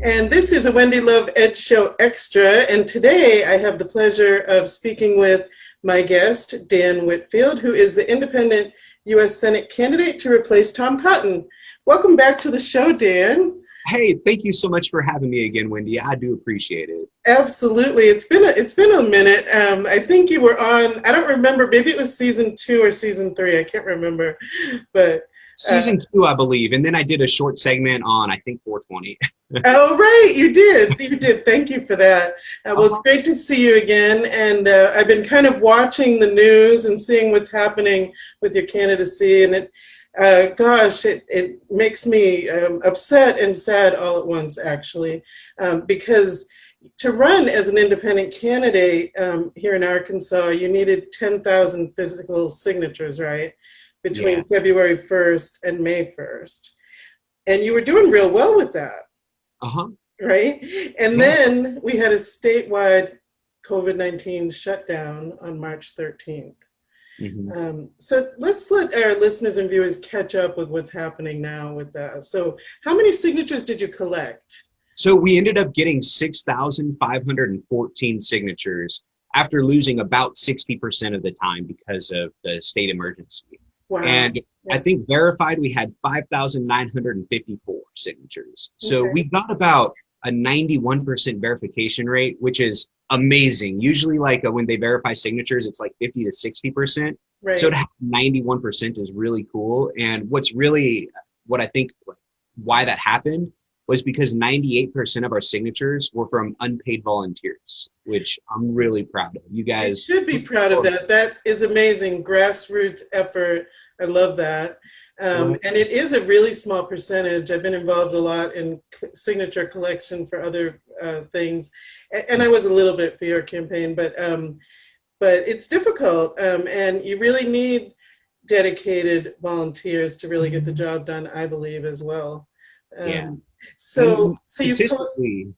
And this is a Wendy Love Ed Show Extra. And today I have the pleasure of speaking with my guest, Dan Whitfield, who is the independent U.S. Senate candidate to replace Tom Cotton. Welcome back to the show, Dan. Hey, thank you so much for having me again, Wendy. I do appreciate it. Absolutely. It's been a minute. I think you were on, I don't remember, maybe it was season 2 or season 3. I can't remember. But season 2, I believe. And then I did a short segment on, I think, 420. Oh, right. You did. You did. Thank you for that. Well, it's great to see you again. And I've been kind of watching the news and seeing what's happening with your candidacy. And it makes me upset and sad all at once, actually, because to run as an independent candidate here in Arkansas, you needed 10,000 physical signatures, right, between February 1st and May 1st. And you were doing real well with that. Right? And then we had a statewide COVID-19 shutdown on March 13th. So let's let our listeners and viewers catch up with what's happening now with that. So how many signatures did you collect? So we ended up getting 6,514 signatures after losing about 60% of the time because of the state emergency. Wow. And I think verified, we had 5,954 signatures. So we got about a 91% verification rate, which is amazing. Usually when they verify signatures, it's like 50 to 60%. Right. So to have 91% is really cool. And what I think why that happened was because 98% of our signatures were from unpaid volunteers, which I'm really proud of. You guys should be proud of that. That is amazing. Grassroots effort. I love that. And it is a really small percentage. I've been involved a lot in signature collection for other things. And I was a little bit for your campaign, but it's difficult. And you really need dedicated volunteers to really get the job done, I believe, as well. So statistically,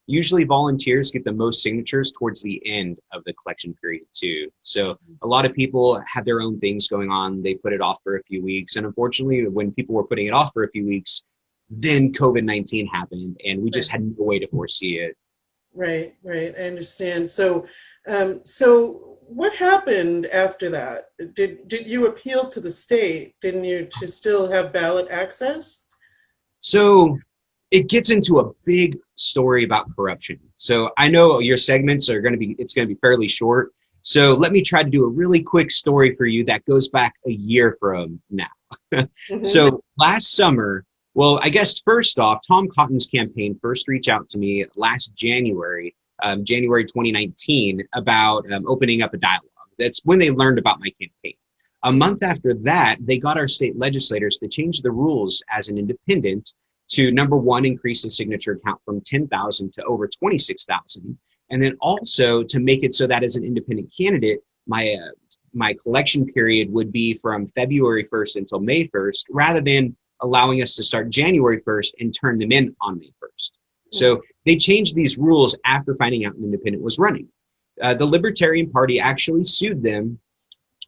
usually volunteers get the most signatures towards the end of the collection period too. So a lot of people have their own things going on. They put it off for a few weeks. And unfortunately, when people were putting it off for a few weeks, then COVID-19 happened and we just had no way to foresee it. Right. I understand. So what happened after that? Did you appeal to the state? Didn't you to still have ballot access? So it gets into a big story about corruption. So I know your segments are going to be fairly short. So let me try to do a really quick story for you that goes back a year from now. So last summer, well, I guess first off, Tom Cotton's campaign first reached out to me last January, January 2019, about opening up a dialogue. That's when they learned about my campaign. A month after that, they got our state legislators to change the rules as an independent to, number one, increase the signature count from 10,000 to over 26,000. And then also to make it so that as an independent candidate, my collection period would be from February 1st until May 1st, rather than allowing us to start January 1st and turn them in on May 1st. So they changed these rules after finding out an independent was running. The Libertarian Party actually sued them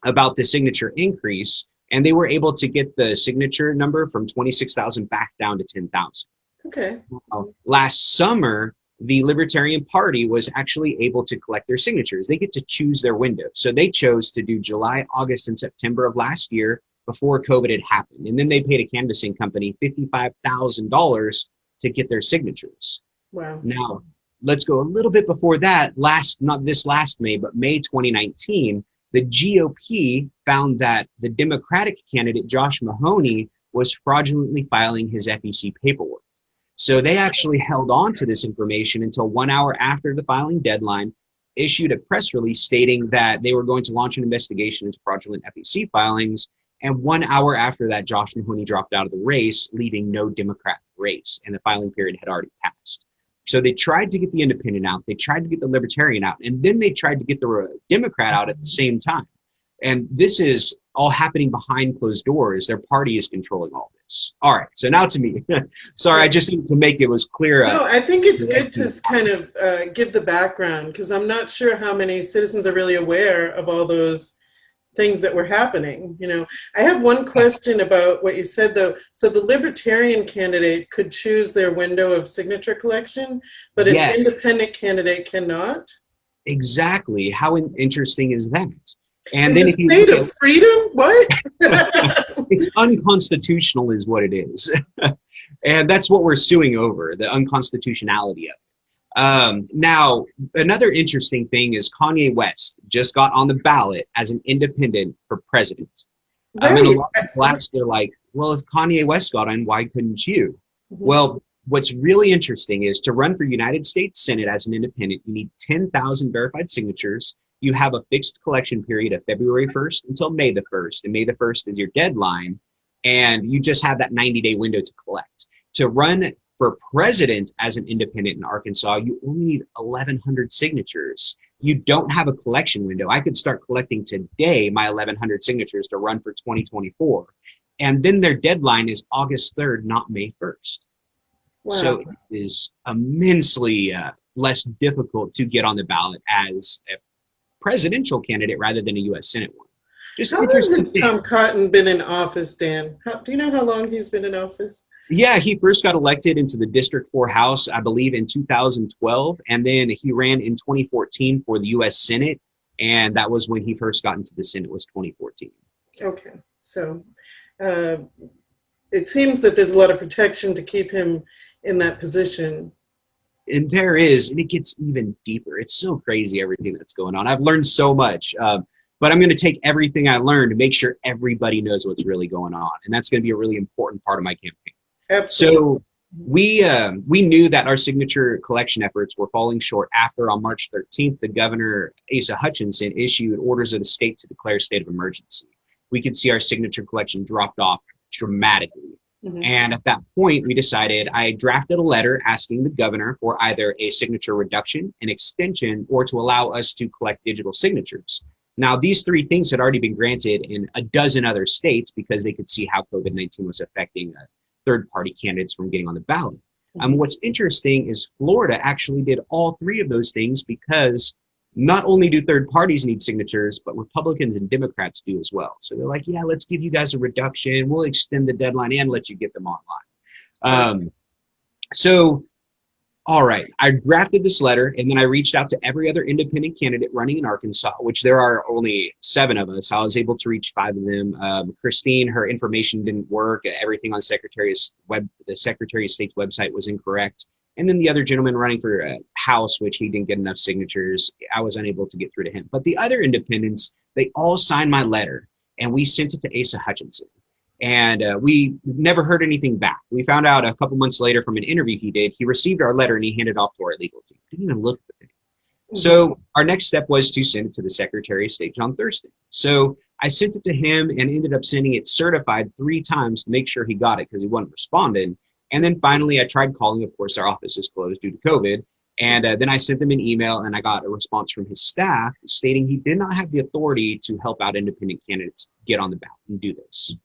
about the signature increase, and they were able to get the signature number from 26,000 back down to 10,000. Okay. Last summer, the Libertarian Party was actually able to collect their signatures. They get to choose their window. So they chose to do July, August, and September of last year before COVID had happened. And then they paid a canvassing company $55,000 to get their signatures. Wow. Now, let's go a little bit before that. Not this last May, but May 2019, the GOP found that the Democratic candidate, Josh Mahoney, was fraudulently filing his FEC paperwork. So they actually held on to this information until 1 hour after the filing deadline, issued a press release stating that they were going to launch an investigation into fraudulent FEC filings. And 1 hour after that, Josh Mahoney dropped out of the race, leaving no Democrat race, and the filing period had already passed. So they tried to get the independent out, they tried to get the Libertarian out, and then they tried to get the Democrat out at the same time. And this is all happening behind closed doors. Their party is controlling all this. All right, so now to me. Sorry, I just need to make it was clear. No, I think it's good to kind of give the background, because I'm not sure how many citizens are really aware of all those things that were happening. I have one question about what you said, though. So the Libertarian candidate could choose their window of signature collection, but an Yes, independent candidate cannot? exactly. How interesting is that? And In then the if you state look of freedom? What? it's unconstitutional is what it is. And that's what we're suing over, the unconstitutionality of it. Now, another interesting thing is Kanye West just got on the ballot as an independent for president. And a Right. lot of blacks are like, well, if Kanye West got in, why couldn't you? Mhm. Well, what's really interesting is to run for United States Senate as an independent, you need 10,000 verified signatures. You have a fixed collection period of February 1st until May the 1st, and May the 1st is your deadline, and you just have that 90-day window to collect. To run for president as an independent in Arkansas, you only need 1,100 signatures. You don't have a collection window. I could start collecting today my 1,100 signatures to run for 2024, and then their deadline is August 3rd, not May 1st. Wow. So it is immensely less difficult to get on the ballot as a presidential candidate rather than a U.S. Senate one. Just How long interesting has thing. Tom Cotton been in office, Dan? Do you know how long he's been in office? Yeah, he first got elected into the District 4 House, I believe, in 2012, and then he ran in 2014 for the U.S. Senate, and that was when he first got into the Senate, was 2014. Okay, so it seems that there's a lot of protection to keep him in that position. And there is, and it gets even deeper. It's so crazy, everything that's going on. I've learned so much, but I'm going to take everything I learned to make sure everybody knows what's really going on, and that's going to be a really important part of my campaign. Absolutely. So we knew that our signature collection efforts were falling short after, on March 13th, the governor, Asa Hutchinson, issued orders of the state to declare a state of emergency. We could see our signature collection dropped off dramatically. Mhm. And at that point, we decided, I drafted a letter asking the governor for either a signature reduction, an extension, or to allow us to collect digital signatures. Now, these three things had already been granted in a dozen other states because they could see how COVID-19 was affecting third-party candidates from getting on the ballot. What's interesting is Florida actually did all three of those things because not only do third parties need signatures, but Republicans and Democrats do as well. So they're like, yeah, let's give you guys a reduction. We'll extend the deadline and let you get them online. All right, I drafted this letter, and then I reached out to every other independent candidate running in Arkansas, which there are only 7 of us. I was able to reach 5 of them. Christine, her information didn't work. Everything on the Secretary of State's website was incorrect. And then the other gentleman running for House, which he didn't get enough signatures, I was unable to get through to him. But the other independents, they all signed my letter, and we sent it to Asa Hutchinson. And we never heard anything back. We found out a couple months later from an interview he did, he received our letter and he handed it off to our legal team. Didn't even look at the thing. Mm-hmm. So our next step was to send it to the Secretary of State, John Thurston. So I sent it to him and ended up sending it certified 3 times to make sure he got it because he wasn't responding. And then finally, I tried calling. Of course, our office is closed due to COVID. And then I sent them an email and I got a response from his staff stating he did not have the authority to help out independent candidates get on the ballot and do this.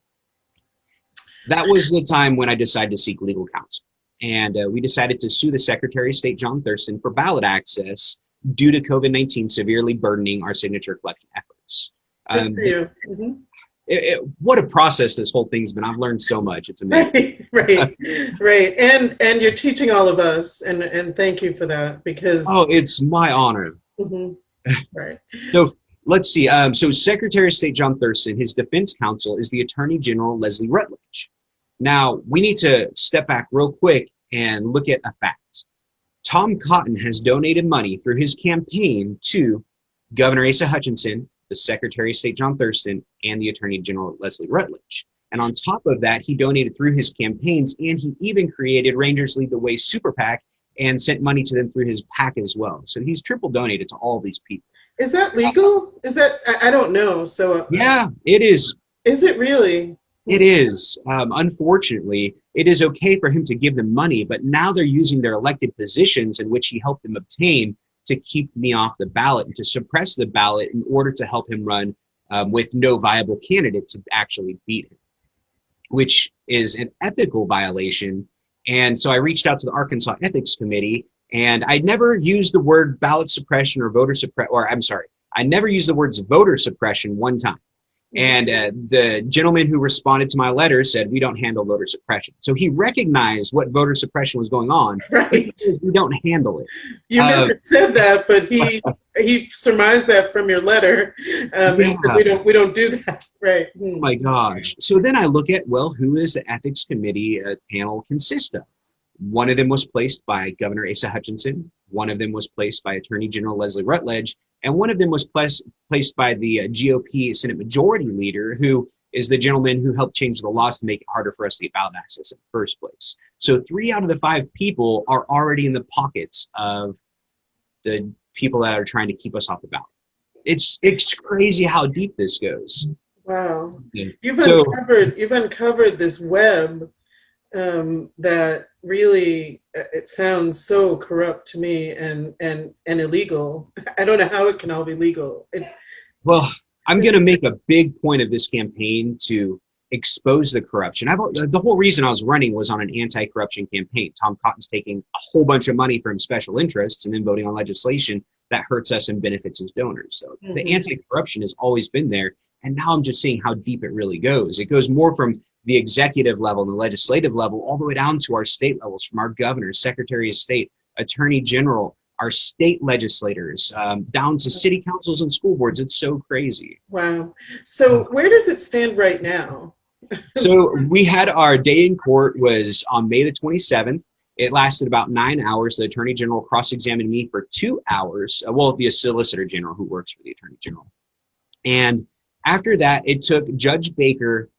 That was the time when I decided to seek legal counsel. And we decided to sue the Secretary of State, John Thurston, for ballot access due to COVID-19 severely burdening our signature collection efforts. Good for you. Mm-hmm. What a process this whole thing's been. I've learned so much. It's amazing. Right. And you're teaching all of us, and thank you for that, because it's my honor. Mm-hmm. Right. So let's see. So Secretary of State John Thurston, his defense counsel is the Attorney General Leslie Rutledge. Now, we need to step back real quick and look at a fact. Tom Cotton has donated money through his campaign to Governor Asa Hutchinson, the Secretary of State John Thurston, and the Attorney General Leslie Rutledge. And on top of that, he donated through his campaigns, and he even created Rangers Lead the Way Super PAC and sent money to them through his PAC as well. So he's triple donated to all these people. Is that legal? Is that, I don't know. So yeah, it is. Is it really? It is. Unfortunately, it is okay for him to give them money, but now they're using their elected positions in which he helped them obtain to keep me off the ballot and to suppress the ballot in order to help him run with no viable candidate to actually beat him, which is an ethical violation. And so I reached out to the Arkansas Ethics Committee, and I never used the word ballot suppression or voter suppression, I never used the words voter suppression one time. And the gentleman who responded to my letter said, we don't handle voter suppression. So he recognized what voter suppression was going on, Right. but we don't handle it. You never said that, but he surmised that from your letter. And said, we don't do that. Right. Oh my gosh. So then I look at, well, who is the ethics committee panel consist of? One of them was placed by Governor Asa Hutchinson. One of them was placed by Attorney General Leslie Rutledge. And one of them was placed by the GOP Senate Majority Leader, who is the gentleman who helped change the laws to make it harder for us to get ballot access in the first place. So 3 out of the 5 people are already in the pockets of the people that are trying to keep us off the ballot. It's crazy how deep this goes. Wow. You've uncovered this web that really, it sounds so corrupt to me and illegal. I don't know how it can all be legal. Well, I'm going to make a big point of this campaign to expose the corruption. The whole reason I was running was on an anti-corruption campaign. Tom Cotton's taking a whole bunch of money from special interests and then voting on legislation that hurts us and benefits his donors. So the anti-corruption has always been there. And now I'm just seeing how deep it really goes. It goes more from the executive level and the legislative level all the way down to our state levels, from our governors, secretary of state, attorney general, our state legislators, down to city councils and school boards. It's so crazy. Wow. So where does it stand right now? So we had our day in court was on May the 27th. It lasted about 9 hours. The attorney general cross-examined me for 2 hours. Well, the solicitor general who works for the attorney general. And after that, it took Judge Baker,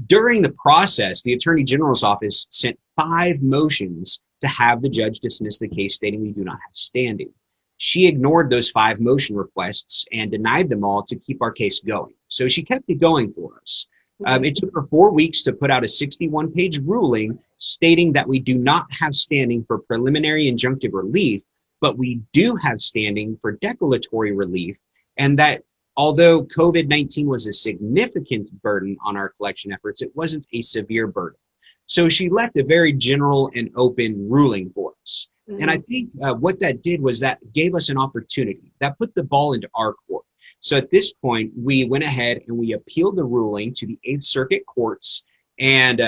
during the process, the attorney general's office sent 5 motions to have the judge dismiss the case, stating we do not have standing. She ignored those 5 motion requests and denied them all to keep our case going. So she kept it going for us. It took her 4 weeks to put out a 61-page ruling stating that we do not have standing for preliminary injunctive relief, but we do have standing for declaratory relief, and that although COVID-19 was a significant burden on our collection efforts, it wasn't a severe burden. So she left a very general and open ruling for us. And I think what that did was that gave us an opportunity. That put the ball into our court. So at this point, we went ahead and we appealed the ruling to the 8th Circuit courts. And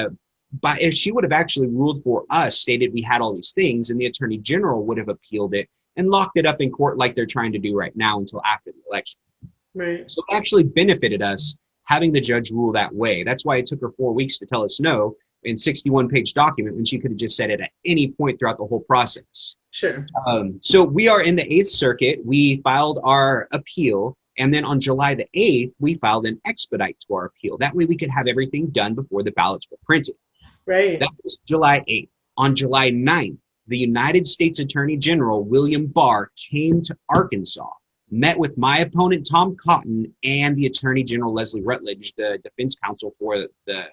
if she would have actually ruled for us, stated we had all these things, and the Attorney General would have appealed it and locked it up in court like they're trying to do right now until after the election. Right. So it actually benefited us having the judge rule that way. That's why it took her 4 weeks to tell us no in 61-page document when she could have just said it at any point throughout the whole process. Sure. So we are in the 8th Circuit. We filed our appeal. And then on July the 8th, we filed an expedite to our appeal. That way we could have everything done before the ballots were printed. Right. That was July 8th. On July 9th, the United States Attorney General, William Barr, came to Arkansas, met with my opponent, Tom Cotton, and the Attorney General, Leslie Rutledge, the defense counsel for the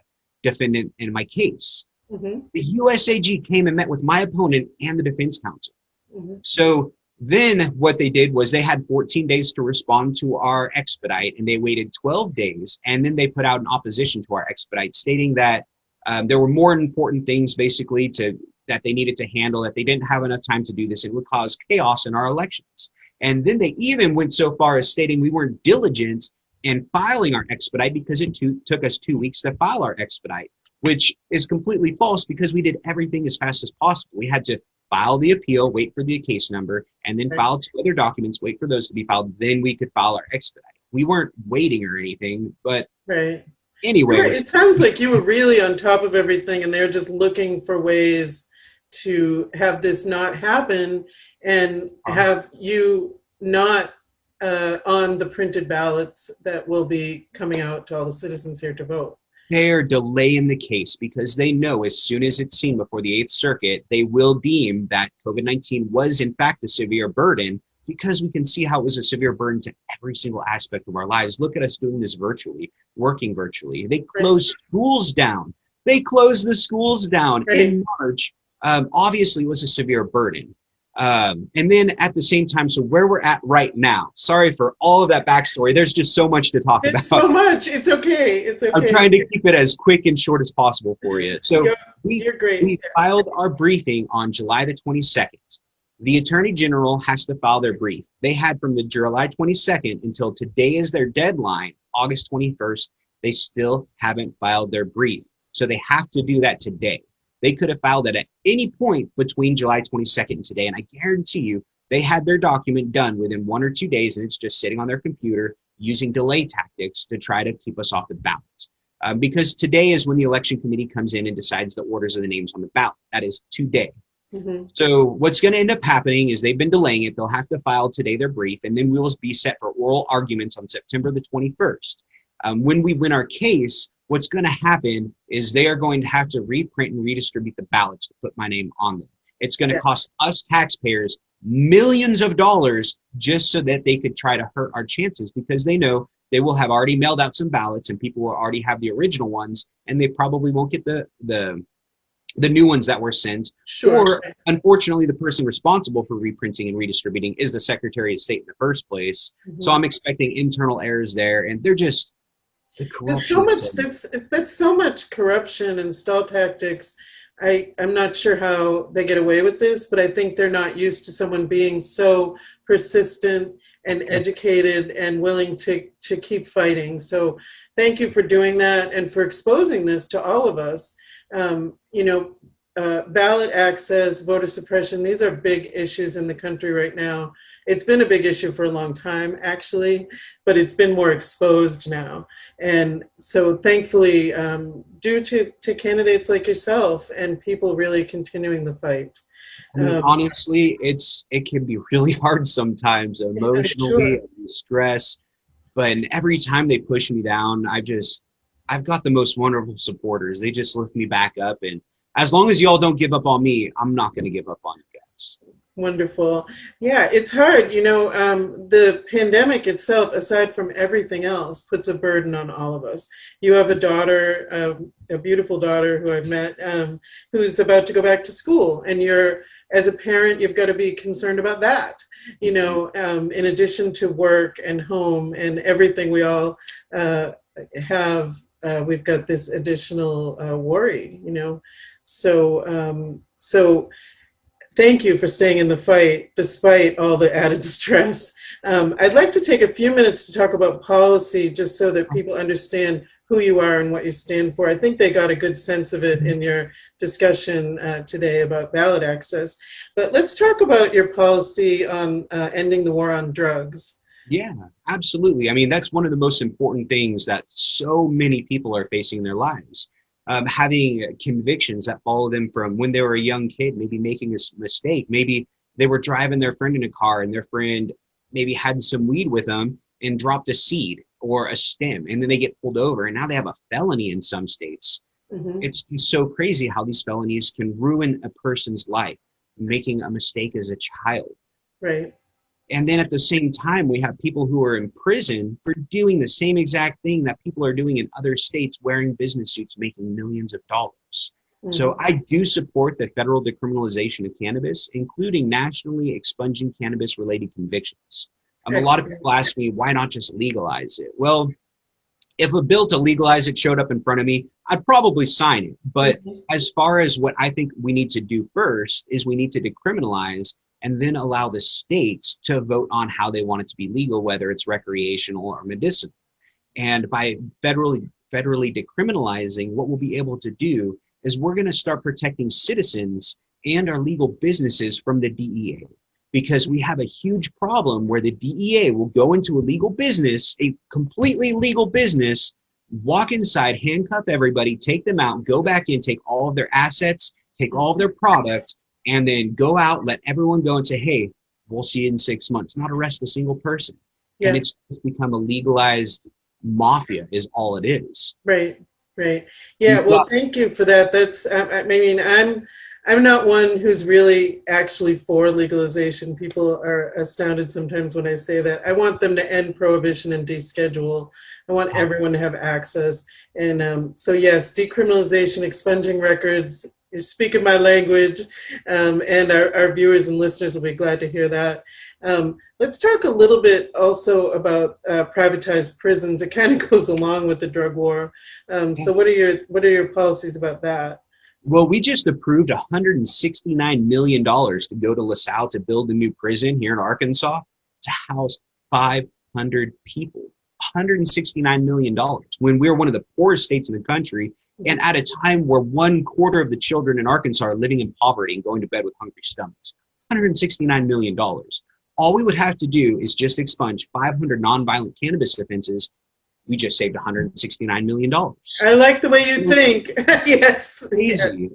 defendant in my case. The USAG came and met with my opponent and the defense counsel. So then what they did was they had 14 days to respond to our expedite, and they waited 12 days, and then they put out an opposition to our expedite stating that there were more important things basically that they needed to handle, that they didn't have enough time to do this. It would cause chaos in our elections. And then they even went so far as stating we weren't diligent in filing our expedite because it took us 2 weeks to file our expedite, which is completely false because we did everything as fast as possible. We had to file the appeal, wait for the case number, and then file 2 other documents, wait for those to be filed, then we could file our expedite. We weren't waiting or anything, but anyways. It sounds like you were really on top of everything, and they're just looking for ways to have this not happen and have you not on the printed ballots that will be coming out to all the citizens here to vote. They're delaying the case because they know as soon as it's seen before the 8th Circuit, they will deem that COVID-19 was in fact a severe burden, because we can see how it was a severe burden to every single aspect of our lives. Look at us doing this virtually, working virtually. They closed schools down. They closed the schools down in March. Obviously, it was a severe burden. And then at the same time, so where we're at right now, sorry for all of that backstory. There's just so much to talk about. It's so much. It's okay. It's okay. I'm trying to keep it as quick and short as possible for you. So you're great. We filed our briefing on July the 22nd. The Attorney General has to file their brief. They had from the July 22nd until today is their deadline August 21st. They still haven't filed their brief. So they have to do that today. They could have filed it at any point between July 22nd and today. And I guarantee you, they had their document done within 1 or 2 days, and it's just sitting on their computer using delay tactics to try to keep us off the ballot. Because today is when the election committee comes in and decides the orders of the names on the ballot. That is today. Mm-hmm. So what's going to end up happening is they've been delaying it. They'll have to file today their brief, and then we will be set for oral arguments on September the 21st. When we win our case, what's going to happen is they are going to have to reprint and redistribute the ballots to put my name on them. It's going to cost us taxpayers millions of dollars just so that they could try to hurt our chances, because they know they will have already mailed out some ballots and people will already have the original ones, and they probably won't get the new ones that were sent. Or unfortunately, the person responsible for reprinting and redistributing is the Secretary of State in the first place. Mm-hmm. So I'm expecting internal errors there, and they're just there's so much that's so much corruption and stall tactics. I'm not sure how they get away with this, but I think they're not used to someone being so persistent and educated and willing to keep fighting. So thank you for doing that and for exposing this to all of us. Ballot access, voter suppression, these are big issues in the country right now. It's been a big issue for a long time, actually, but it's been more exposed now. And so thankfully, due to candidates like yourself and people really continuing the fight. I mean, honestly, it can be really hard sometimes, emotionally, stress, but every time they push me down, I've got the most wonderful supporters. They just lift me back up, and as long as y'all don't give up on me, I'm not going to give up on you guys. Wonderful. Yeah, it's hard. The pandemic itself, aside from everything else, puts a burden on all of us. You have a daughter, a beautiful daughter who I've met, who's about to go back to school. And as a parent, you've got to be concerned about that, in addition to work and home and everything we all have. We've got this additional worry, So thank you for staying in the fight despite all the added stress. I'd like to take a few minutes to talk about policy just so that people understand who you are and what you stand for. I think they got a good sense of it in your discussion today about ballot access. But let's talk about your policy on ending the war on drugs. Yeah, absolutely. I mean, that's one of the most important things that so many people are facing in their lives. Having convictions that follow them from when they were a young kid, maybe making a mistake. Maybe they were driving their friend in a car and their friend maybe had some weed with them and dropped a seed or a stem, and then they get pulled over and now they have a felony in some states. Mm-hmm. It's so crazy how these felonies can ruin a person's life, making a mistake as a child. Right. And then at the same time, we have people who are in prison for doing the same exact thing that people are doing in other states, wearing business suits, making millions of dollars. Mm-hmm. So I do support the federal decriminalization of cannabis, including nationally expunging cannabis-related convictions. A lot of people ask me, why not just legalize it? Well, if a bill to legalize it showed up in front of me, I'd probably sign it. But as far as what I think we need to do first is we need to decriminalize and then allow the states to vote on how they want it to be legal, whether it's recreational or medicinal. And by federally decriminalizing, what we'll be able to do is we're going to start protecting citizens and our legal businesses from the DEA. Because we have a huge problem where the DEA will go into a legal business, a completely legal business, walk inside, handcuff everybody, take them out, go back in, take all of their assets, take all of their products, and then go out, let everyone go and say, hey, we'll see you in 6 months, not arrest a single person. Yeah. And it's become a legalized mafia is all it is. Right. Yeah, well, thank you for that. That's, I'm not one who's really actually for legalization. People are astounded sometimes when I say that. I want them to end prohibition and deschedule. I want everyone to have access. And so yes, decriminalization, expunging records, you're speaking my language, and our viewers and listeners will be glad to hear that. Let's talk a little bit also about privatized prisons. It kind of goes along with the drug war. So what are your policies about that? Well, we just approved $169 million to go to LaSalle to build a new prison here in Arkansas to house 500 people. $169 million when we're one of the poorest states in the country, and at a time where 1/4 of the children in Arkansas are living in poverty and going to bed with hungry stomachs. $169 million. All we would have to do is just expunge 500 nonviolent cannabis offenses. We just saved $169 million. I like the way you think. Yes. Crazy.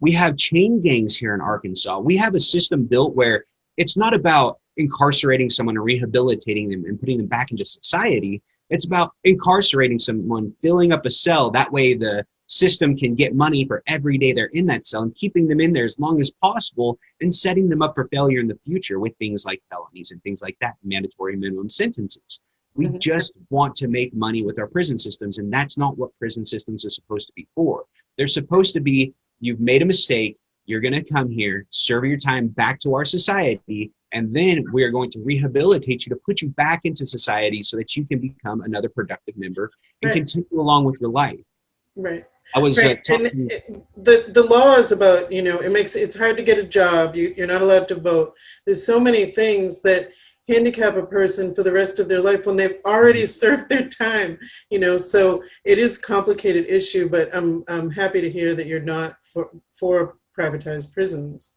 We have chain gangs here in Arkansas. We have a system built where it's not about incarcerating someone and rehabilitating them and putting them back into society. It's about incarcerating someone, filling up a cell. That way the system can get money for every day they're in that cell and keeping them in there as long as possible and setting them up for failure in the future with things like felonies and things like that, mandatory minimum sentences. We just want to make money with our prison systems, and that's not what prison systems are supposed to be for. They're supposed to be, you've made a mistake, you're going to come here, serve your time back to our society, and then we are going to rehabilitate you to put you back into society so that you can become another productive member and continue along with your life. Right. I was talking. The law is about, it's hard to get a job. You're not allowed to vote. There's so many things that handicap a person for the rest of their life when they've already served their time, so it is a complicated issue, but I'm happy to hear that you're not for privatized prisons.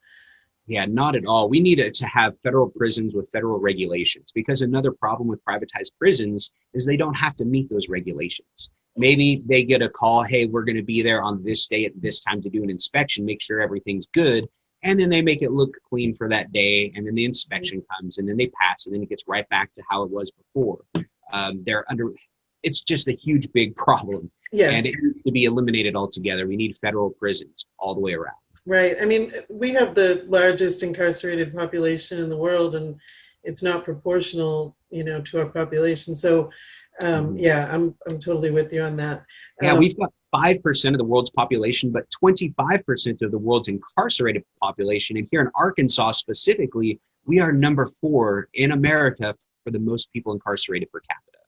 Yeah, not at all. We need to have federal prisons with federal regulations, because another problem with privatized prisons is they don't have to meet those regulations. Maybe they get a call, hey, we're going to be there on this day at this time to do an inspection, make sure everything's good. And then they make it look clean for that day. And then the inspection comes and then they pass and then it gets right back to how it was before. It's just a huge, big problem. Yes. And it needs to be eliminated altogether. We need federal prisons all the way around. Right. I mean, we have the largest incarcerated population in the world, and it's not proportional, to our population. So, yeah, I'm totally with you on that. Yeah, we've got 5% of the world's population, but 25% of the world's incarcerated population. And here in Arkansas specifically, we are number 4 in America for the most people incarcerated per capita.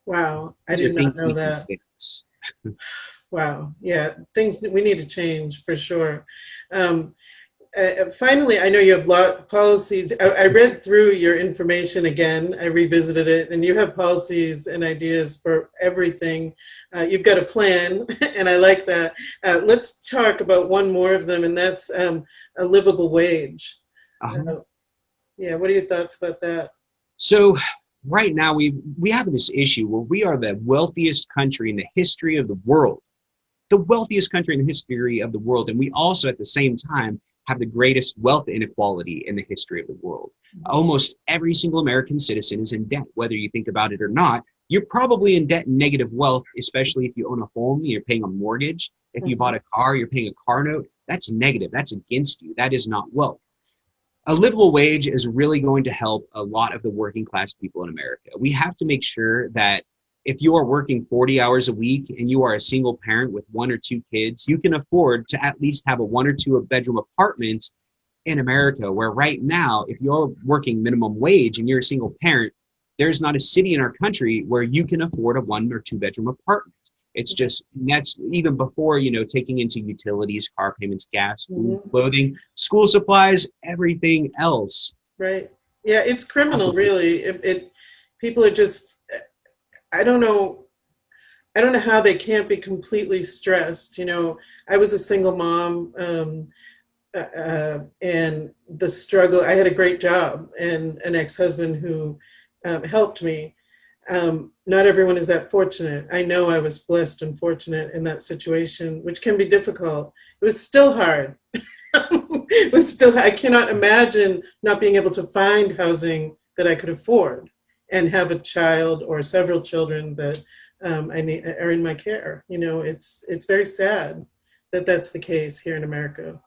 Wow, I did not know that. Wow, yeah, things that we need to change for sure. Finally, I know you have policies. I read through your information again. I revisited it, and you have policies and ideas for everything. You've got a plan, and I like that. Let's talk about one more of them, and that's a livable wage. Yeah, what are your thoughts about that? So right now, we have this issue where we are the wealthiest country in the history of the world. The wealthiest country in the history of the world, and we also at the same time have the greatest wealth inequality in the history of the world. Almost every single American citizen is in debt, whether you think about it or not. You're probably in debt and negative wealth, especially if you own a home, you're paying a mortgage. If you bought a car, you're paying a car note. That's negative. That's against you. That is not wealth. A livable wage is really going to help a lot of the working class people in America. We have to make sure that if you are working 40 hours a week and you are a single parent with 1 or 2 kids, you can afford to at least have a 1 or 2 bedroom apartment in America, where right now, if you're working minimum wage and you're a single parent, there's not a city in our country where you can afford a 1 or 2 bedroom apartment. It's just, that's even before, taking into utilities, car payments, gas, food, clothing, school supplies, everything else. Right. Yeah, it's criminal, really. People are just, I don't know how they can't be completely stressed. I was a single mom, and the struggle, I had a great job and an ex-husband who helped me. Not everyone is that fortunate. I know I was blessed and fortunate in that situation, which can be difficult. It was still hard. I cannot imagine not being able to find housing that I could afford and have a child or several children that are in my care. It's very sad that that's the case here in America.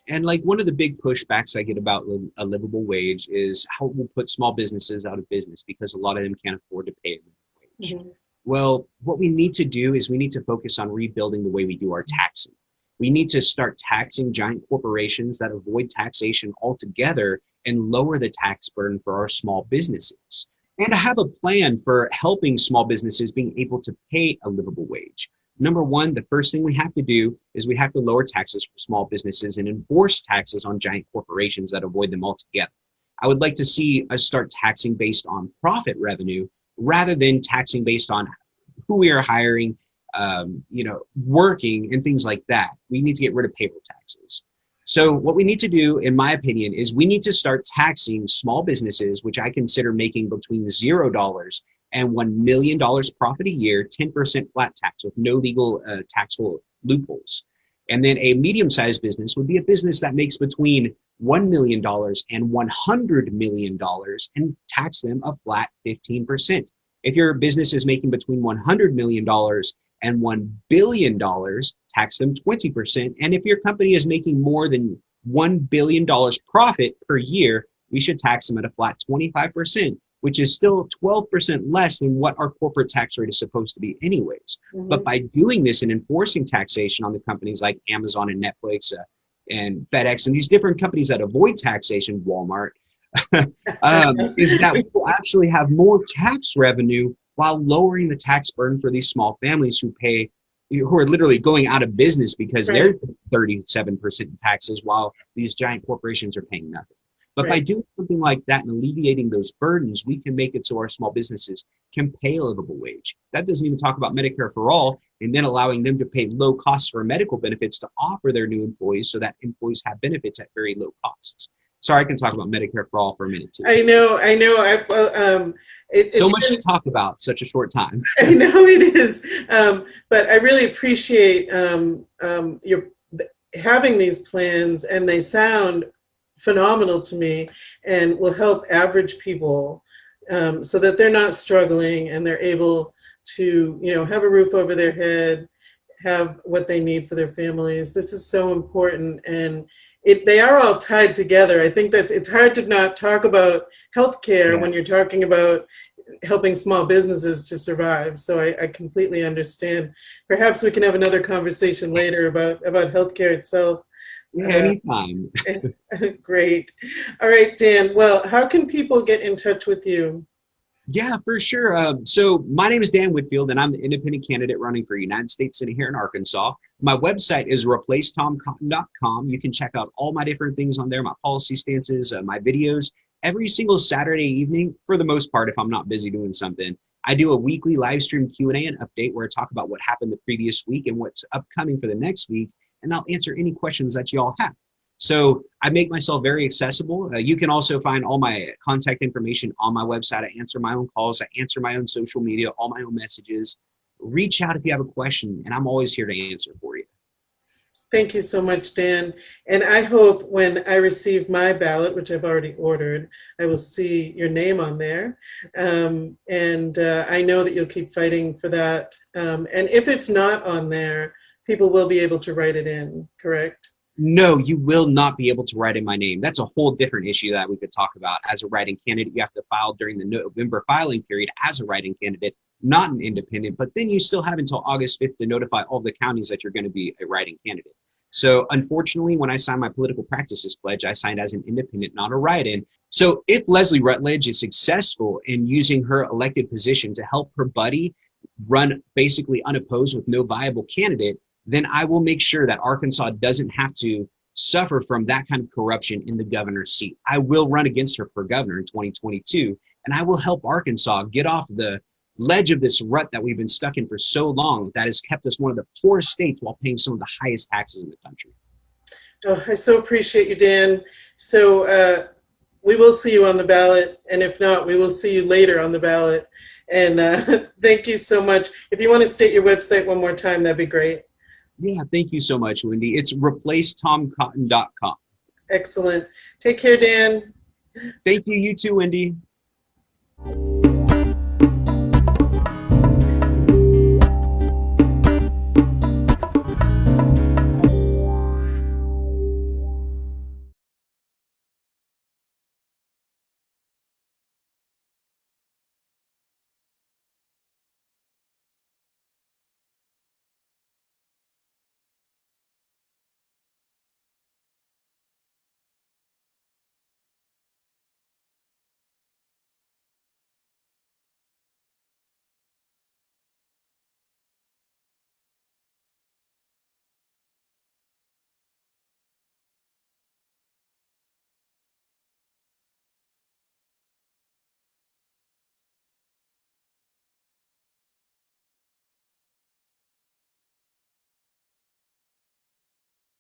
And like one of the big pushbacks I get about a livable wage is how we'll put small businesses out of business because a lot of them can't afford to pay a living wage. Well, what we need to do is we need to focus on rebuilding the way we do our taxing. We need to start taxing giant corporations that avoid taxation altogether and lower the tax burden for our small businesses. And to have a plan for helping small businesses being able to pay a livable wage. Number one, the first thing we have to do is we have to lower taxes for small businesses and enforce taxes on giant corporations that avoid them altogether. I would like to see us start taxing based on profit revenue, rather than taxing based on who we are hiring, working and things like that. We need to get rid of payroll taxes. So what we need to do, in my opinion, is we need to start taxing small businesses, which I consider making between $0 and $1 million profit a year, 10% flat tax with no legal taxable loopholes. And then a medium-sized business would be a business that makes between $1 million and $100 million and tax them a flat 15%. If your business is making between $100 million and $1 billion, tax them 20%. And if your company is making more than $1 billion profit per year, we should tax them at a flat 25%, which is still 12% less than what our corporate tax rate is supposed to be anyways. Mm-hmm. But by doing this and enforcing taxation on the companies like Amazon and Netflix and FedEx and these different companies that avoid taxation, Walmart, is that we will actually have more tax revenue while lowering the tax burden for these small families who are literally going out of business because they're 37% in taxes while these giant corporations are paying nothing. But by doing something like that and alleviating those burdens, we can make it so our small businesses can pay a livable wage. That doesn't even talk about Medicare for all, and then allowing them to pay low costs for medical benefits to offer their new employees so that employees have benefits at very low costs. Sorry, I can talk about Medicare for all for a minute too. I know. So much to talk about, such a short time. I know it is, but I really appreciate your having these plans, and they sound phenomenal to me, and will help average people so that they're not struggling and they're able to, have a roof over their head, have what they need for their families. This is so important, and they are all tied together. I think that it's hard to not talk about healthcare when you're talking about helping small businesses to survive. So I completely understand. Perhaps we can have another conversation later about healthcare itself. Yeah, anytime. Great. All right, Dan. Well, how can people get in touch with you? Yeah, for sure. So my name is Dan Whitfield, and I'm the independent candidate running for United States Senate here in Arkansas. My website is replacetomcotton.com. You can check out all my different things on there, my policy stances, my videos. Every single Saturday evening, for the most part, if I'm not busy doing something, I do a weekly live stream Q&A and update where I talk about what happened the previous week and what's upcoming for the next week, and I'll answer any questions that you all have. So I make myself very accessible. You can also find all my contact information on my website. I answer my own calls. I answer my own social media, all my own messages. Reach out if you have a question, and I'm always here to answer for you. Thank you so much, Dan. And I hope when I receive my ballot, which I've already ordered, I will see your name on there. And I know that you'll keep fighting for that. And if it's not on there, people will be able to write it in, correct? No, you will not be able to write in my name. That's a whole different issue that we could talk about. As a write-in candidate, you have to file during the November filing period as a write-in candidate, not an independent, but then you still have until August 5th to notify all the counties that you're going to be a write-in candidate. So unfortunately, when I signed my political practices pledge, I signed as an independent, not a write-in. So if Leslie Rutledge is successful in using her elected position to help her buddy run basically unopposed with no viable candidate, then I will make sure that Arkansas doesn't have to suffer from that kind of corruption in the governor's seat. I will run against her for governor in 2022, and I will help Arkansas get off the ledge of this rut that we've been stuck in for so long that has kept us one of the poorest states while paying some of the highest taxes in the country. Oh, I so appreciate you, Dan. So we will see you on the ballot, and if not, we will see you later on the ballot. And thank you so much. If you want to state your website one more time, that'd be great. Yeah, thank you so much, Wendy. It's replacetomcotton.com. Excellent. Take care, Dan. Thank you. You too, Wendy.